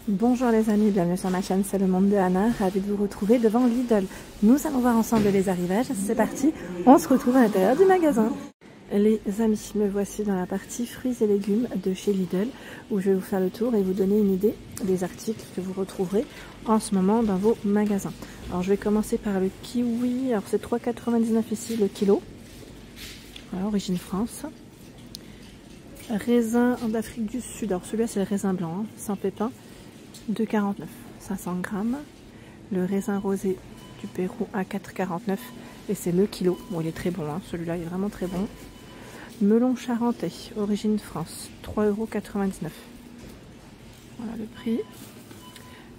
Bonjour les amis, bienvenue sur ma chaîne, c'est le monde de Anna, ravie de vous retrouver devant Lidl. Nous allons voir ensemble les arrivages, c'est parti, on se retrouve à l'intérieur du magasin. Les amis, me voici dans la partie fruits et légumes de chez Lidl, où je vais vous faire le tour et vous donner une idée des articles que vous retrouverez en ce moment dans vos magasins. Alors je vais commencer par le kiwi, alors c'est 3,99 ici le kilo, voilà, origine France. Raisin d'Afrique du Sud, alors celui-là c'est le raisin blanc, hein, sans pépins. 2,49, 500 grammes. Le raisin rosé du Pérou à 4,49 et c'est le kilo. Bon, il est très bon, hein. Celui-là il est vraiment très bon. Melon charentais, origine France, 3,99 €. Voilà le prix.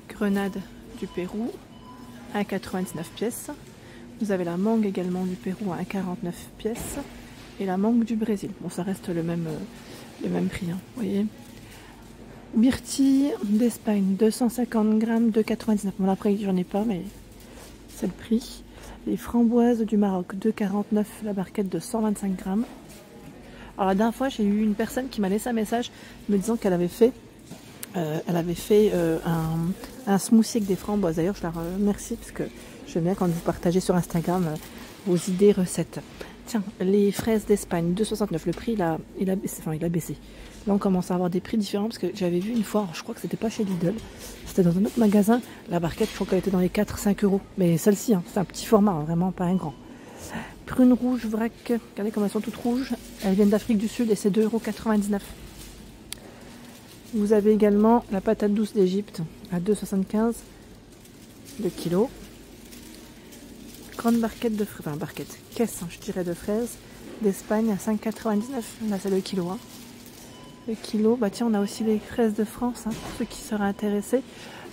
Grenade du Pérou à 99 pièces. Vous avez la mangue également du Pérou à 49 pièces. Et la mangue du Brésil. Bon, ça reste le même prix, hein, vous voyez. Myrtille d'Espagne, 250 grammes, 2,99 €. Bon, après, j'en ai pas, mais c'est le prix. Les framboises du Maroc, 2,49 € la barquette de 125 grammes. Alors, la dernière fois, j'ai eu une personne qui m'a laissé un message me disant qu'elle avait fait, un smoothie avec des framboises. D'ailleurs, je la remercie parce que j'aime bien quand vous partagez sur Instagram vos idées recettes. Tiens, les fraises d'Espagne, 2,69 €. Le prix, il a baissé. Là, on commence à avoir des prix différents parce que j'avais vu une fois, alors je crois que c'était pas chez Lidl, c'était dans un autre magasin. La barquette, je crois qu'elle était dans les 4-5 €. Mais celle-ci, hein, c'est un petit format, hein, vraiment pas un grand. Prunes rouges, vrac, regardez comme elles sont toutes rouges. Elles viennent d'Afrique du Sud et c'est 2,99 €. Vous avez également la patate douce d'Égypte à 2,75 € le kilo. Grande barquette de fraises, enfin barquette, caisse, hein, je dirais, de fraises d'Espagne à 5,99 €. Là, c'est le kilo. Hein. Le kilo, bah tiens, on a aussi les fraises de France, hein, pour ceux qui seraient intéressés.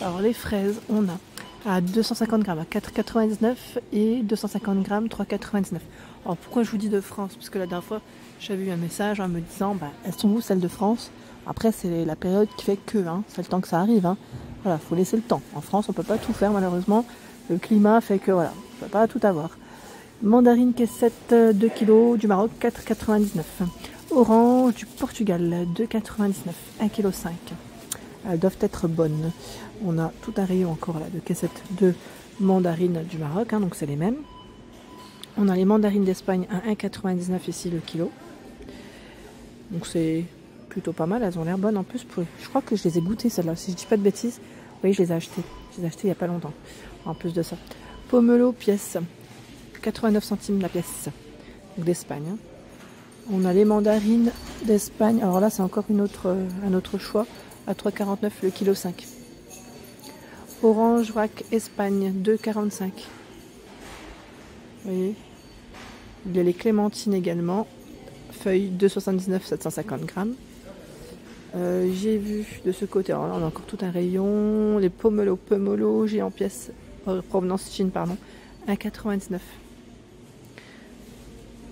Alors, les fraises, on a à 250 grammes à 4,99 € et 250 grammes 3,99 €. Alors, pourquoi je vous dis de France? Parce que la dernière fois, j'avais eu un message en me disant, bah, elles sont où celles de France? Après, c'est la période qui fait que, hein, c'est le temps que ça arrive. Hein. Voilà, faut laisser le temps. En France, on peut pas tout faire, malheureusement. Le climat fait que, voilà, on peut pas tout avoir. Mandarine caissette 2 kg du Maroc, 4,99 €. Orange du Portugal, 2,99 €, 1,5 kg. Elles doivent être bonnes. On a tout un rayon encore là de caissettes de mandarines du Maroc, hein, donc c'est les mêmes. On a les mandarines d'Espagne à 1,99 € ici le kilo. Donc c'est plutôt pas mal, elles ont l'air bonnes en plus. Je crois que je les ai goûtées celles-là, si je dis pas de bêtises. Oui, je les ai achetées. Je les ai achetées il n'y a pas longtemps. En plus de ça. Pomelo pièce, 89 centimes la pièce, d'Espagne. Hein. On a les mandarines d'Espagne. Alors là, c'est encore un autre choix. À 3,49 € le kilo 5. Orange vrac Espagne, 2,45 €. Vous voyez. Il y a les clémentines également. Feuilles 2,79 €, 750 grammes. J'ai vu de ce côté, alors là on a encore tout un rayon. Les pomelo géant pièce, provenance Chine, pardon, 1,99 €.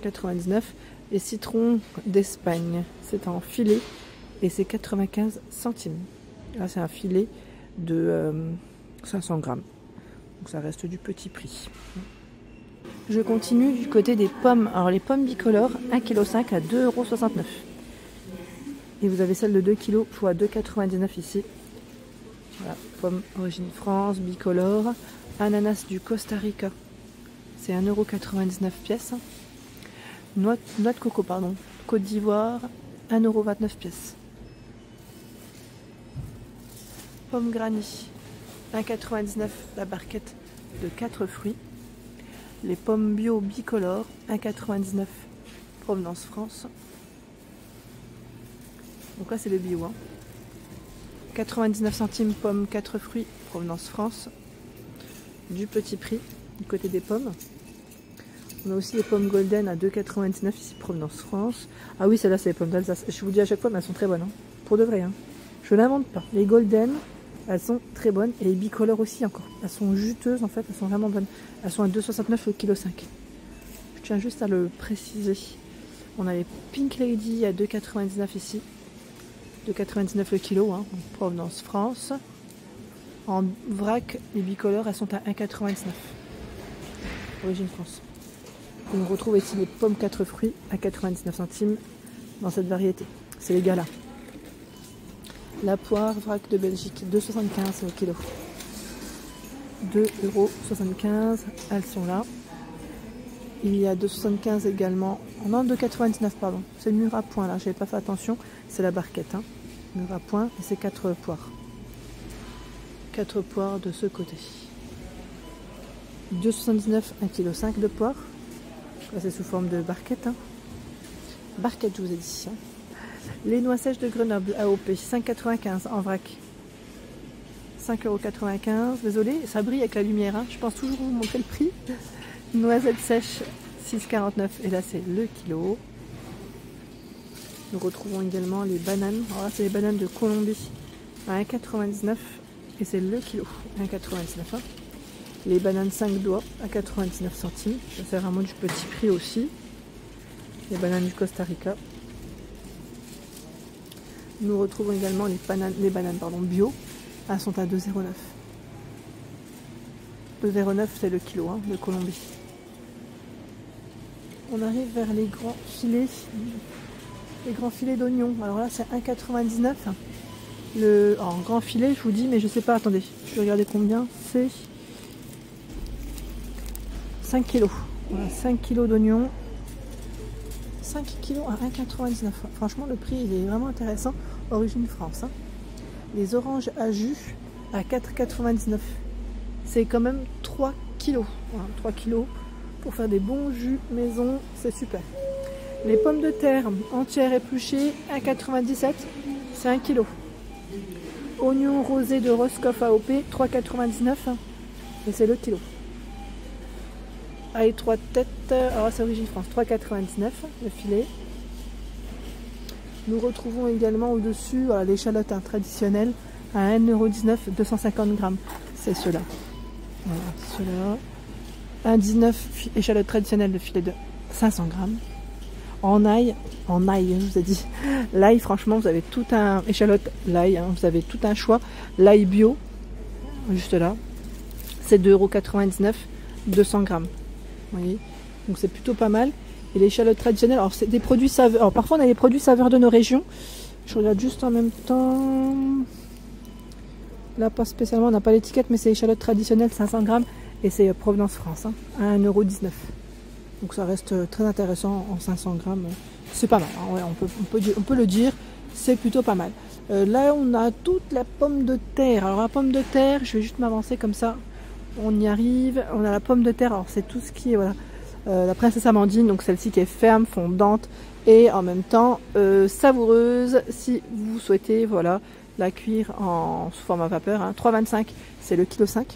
99. Les citrons d'Espagne, c'est en filet et c'est 95 centimes. Là, c'est un filet de 500 grammes. Donc, ça reste du petit prix. Je continue du côté des pommes. Alors, les pommes bicolores, 1,5 kg à 2,69 €. Et vous avez celle de 2 kg, soit 2,99 € ici. Voilà, pommes origine France, bicolore. Ananas du Costa Rica, c'est 1,99 € pièce. Noix de coco, pardon, Côte d'Ivoire, 1,29 € pièce. Pomme granny, 1,99 € la barquette de 4 fruits. Les pommes bio bicolores, 1,99 € provenance France. Donc là c'est le bio. Hein. 99 centimes pommes 4 fruits provenance France. Du petit prix du côté des pommes. On a aussi les pommes golden à 2,99 € ici provenance France. Ah oui, celle-là c'est les pommes d'Alsace. Je vous dis à chaque fois, mais elles sont très bonnes. Hein. Pour de vrai. Hein. Je n'invente pas. Les golden, elles sont très bonnes. Et les bicolores aussi encore. Elles sont juteuses en fait. Elles sont vraiment bonnes. Elles sont à 2,69 € le kilo 5. Je tiens juste à le préciser. On a les Pink Lady à 2,99 € ici. 2,99 € le kilo. Hein, provenance France. En vrac, les bicolores, elles sont à 1,99 €. Origine France. On retrouve ici les pommes 4 fruits à 99 centimes dans cette variété. C'est les galas. La poire vrac de Belgique, 2,75 le kilo. 2,75 €, elles sont là. Il y a 2,75 également. Non, 2,99 pardon. C'est le mûr à point là, j'avais pas fait attention. C'est la barquette. Hein. Mûr à point et c'est 4 poires. 4 poires de ce côté. 2,79 1,5 kg de poire. Là c'est sous forme de barquette. Hein. Barquette, je vous ai dit. Hein. Les noix sèches de Grenoble AOP, 5,95 en vrac. 5,95 €. Désolé, ça brille avec la lumière. Hein. Je pense toujours vous montrer le prix. Noisettes sèches, 6,49 € et là c'est le kilo. Nous retrouvons également les bananes. Alors là c'est les bananes de Colombie à 1,99 € et c'est le kilo. 1,99 €. Hein. Les bananes 5 doigts à 99 centimes. Ça c'est vraiment du petit prix aussi. Les bananes du Costa Rica. Nous retrouvons également les bananes bio. Elles sont à 2,09 €. 2,09 € c'est le kilo hein, de Colombie. On arrive vers les grands filets. Les grands filets d'oignons. Alors là c'est 1,99 €. En grand filet je vous dis, mais je sais pas, attendez. Je vais regarder combien. C'est 5 kg. Voilà, 5 kg d'oignons. 5 kg à 1,99 €. Franchement le prix il est vraiment intéressant. Origine France. Hein. Les oranges à jus à 4,99 €. C'est quand même 3 kg. Voilà, 3 kg pour faire des bons jus maison, c'est super. Les pommes de terre entières épluchées, 1,97 €, c'est 1 kg. Oignons rosés de Roscoff AOP, 3,99 € et c'est le kilo. Avec 3 têtes, alors c'est Origine France, 3,99 € le filet. Nous retrouvons également au-dessus l'échalote hein, traditionnelle à 1,19 €, 250 grammes. C'est ceux-là. Voilà, ceux-là. 1,19 € échalote traditionnelle de filet de 500 grammes. En ail, je vous ai dit. L'ail, franchement, vous avez tout un échalote, l'ail, hein, vous avez tout un choix. L'ail bio, juste là, c'est 2,99 €, 200 grammes. Vous voyez, donc c'est plutôt pas mal. Et l'échalote traditionnelle, alors c'est des produits saveurs. Alors parfois on a les produits saveurs de nos régions. Je regarde juste en même temps. Là pas spécialement, on n'a pas l'étiquette, mais c'est échalote traditionnelle 500 grammes et c'est Provenance France, hein, à 1,19 €. Donc ça reste très intéressant en 500 grammes. C'est pas mal, hein, ouais, on peut le dire, c'est plutôt pas mal. Là on a toute la pomme de terre. Alors la pomme de terre, je vais juste m'avancer comme ça. On y arrive. On a la pomme de terre, alors c'est tout ce qui est voilà. La princesse Amandine, donc celle-ci qui est ferme, fondante et en même temps savoureuse si vous souhaitez voilà, la cuire sous format vapeur. Hein. 3,25 € c'est le kilo 5.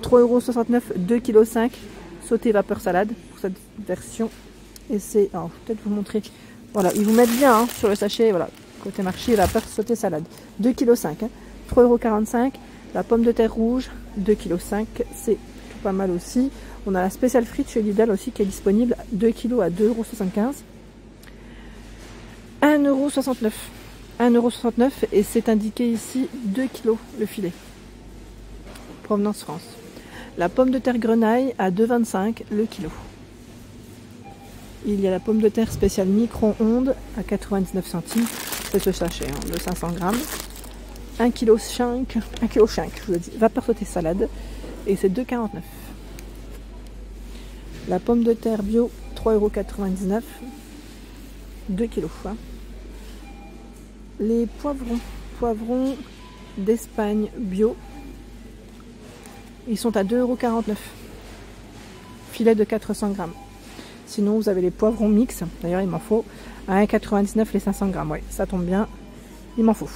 3,69 €, 2,5 kg sauté vapeur salade pour cette version. Et c'est, alors peut-être vous montrer, voilà, ils vous mettent bien hein, sur le sachet, voilà, côté marché vapeur sauté salade. 2,5 kg, hein. 3,45 €. La pomme de terre rouge, 2,5 kg, c'est pas mal aussi. On a la spéciale frite chez Lidl aussi qui est disponible, 2 kg à 2,75 €. 1,69 €. 1,69 € et c'est indiqué ici 2 kg le filet. Provenance France. La pomme de terre grenaille à 2,25 € le kilo. Il y a la pomme de terre spéciale micro-ondes à 99 centimes. C'est ce sachet hein, de 500 grammes. 1,5 kg, je vous ai dit, vapeur sautée salade et c'est 2,49 €. La pomme de terre bio, 3,99 €, 2 kg. Hein. Les poivrons d'Espagne bio, ils sont à 2,49 €, filet de 400 grammes. Sinon, vous avez les poivrons mix, d'ailleurs il m'en faut, à 1,99 € les 500 grammes. Oui, ça tombe bien, il m'en faut.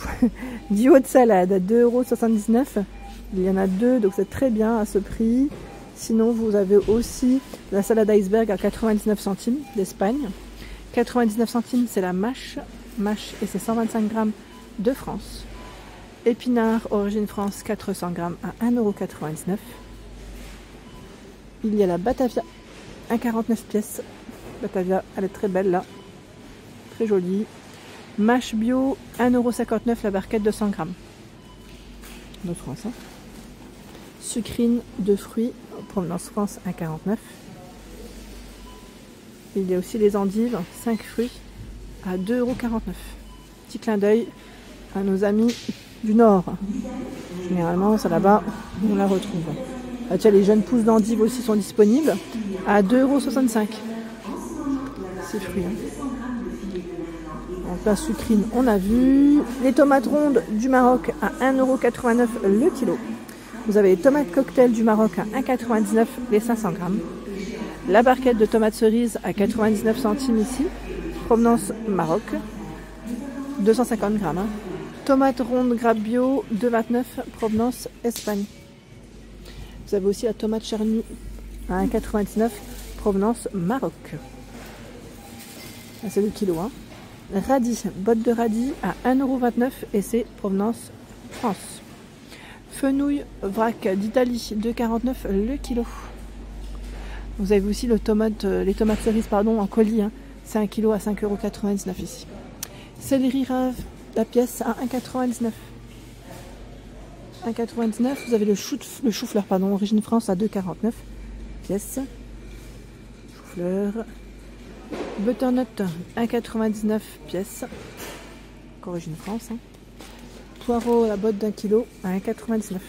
Duo de salade à 2,79 €, il y en a deux, donc c'est très bien à ce prix. Sinon, vous avez aussi la salade iceberg à 99 centimes d'Espagne. 99 centimes, c'est la mâche et c'est 125 grammes de France. Épinards, origine France, 400 grammes à 1,99 €. Il y a la Batavia, 1,49 pièces. Batavia, elle est très belle là, très jolie. Mâche bio, 1,59 € la barquette de 100 grammes. De France. Hein. Sucrine de fruits, Provenance France, 1,49 €. Il y a aussi les endives, 5 fruits, à 2,49 €. Petit clin d'œil à nos amis du Nord. Généralement, ça là-bas, on la retrouve. Ah, tiens, les jeunes pousses d'endives aussi sont disponibles à 2,65 €. Ces fruits. Donc la sucrine, on a vu. Les tomates rondes du Maroc à 1,89 € le kilo. Vous avez les tomates cocktail du Maroc à 1,99 € les 500 grammes. La barquette de tomates cerises à 99 centimes ici. Provenance Maroc. 250 grammes. Hein. Tomates rondes grappe bio 2,29 €. Provenance Espagne. Vous avez aussi la tomate charnue à 1,99 €. Provenance Maroc. C'est le kilo. Hein. Radis, botte de radis à 1,29 € et c'est provenance France. Fenouil vrac d'Italie 2,49 € le kilo. Vous avez aussi les tomates cerises en colis. Hein. C'est 1 kg à 5,99 € ici. Céleri rave, la pièce à 1,99 €. 1,99 €. Vous avez le chou-fleur, origine France à 2,49 € pièce. Chou-fleur. Butternut 1,99 € pièce. Origine France. Hein. Poireau à la botte d'1 kg à 1,99 €.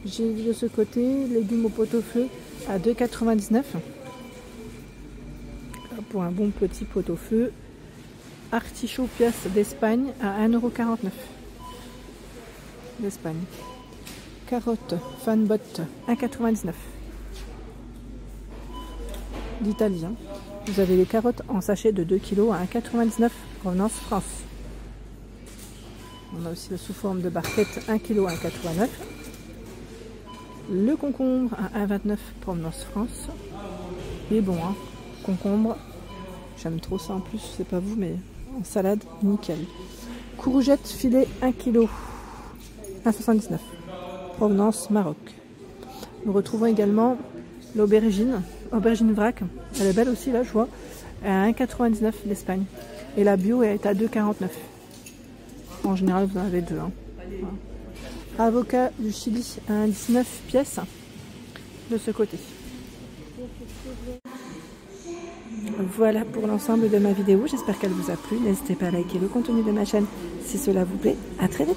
J'ai vu de ce côté légumes au pot-au-feu à 2,99 € pour un bon petit pot-au-feu. Artichaut pièce d'Espagne à 1,49 € d'Espagne. Carottes fanbot 1,99 € d'Italie. Hein. Vous avez les carottes en sachet de 2 kg à 1,99 € provenance France. On a aussi le sous forme de barquette 1 kg à 1,89 €. Le concombre à 1,29 € provenance France. Il est bon, hein. Concombre. J'aime trop ça en plus, c'est pas vous, mais en salade, nickel. Courgette filet 1 kg, 1,79 €, provenance Maroc. Nous retrouvons également l'aubergine, aubergine vrac. Elle est belle aussi, là, je vois, à 1,99 € d'Espagne. Et la bio est à 2,49 €. En général, vous en avez deux. Hein. Voilà. Avocat du Chili à 1,19 € pièce de ce côté. Voilà pour l'ensemble de ma vidéo, j'espère qu'elle vous a plu. N'hésitez pas à liker le contenu de ma chaîne si cela vous plaît. À très vite.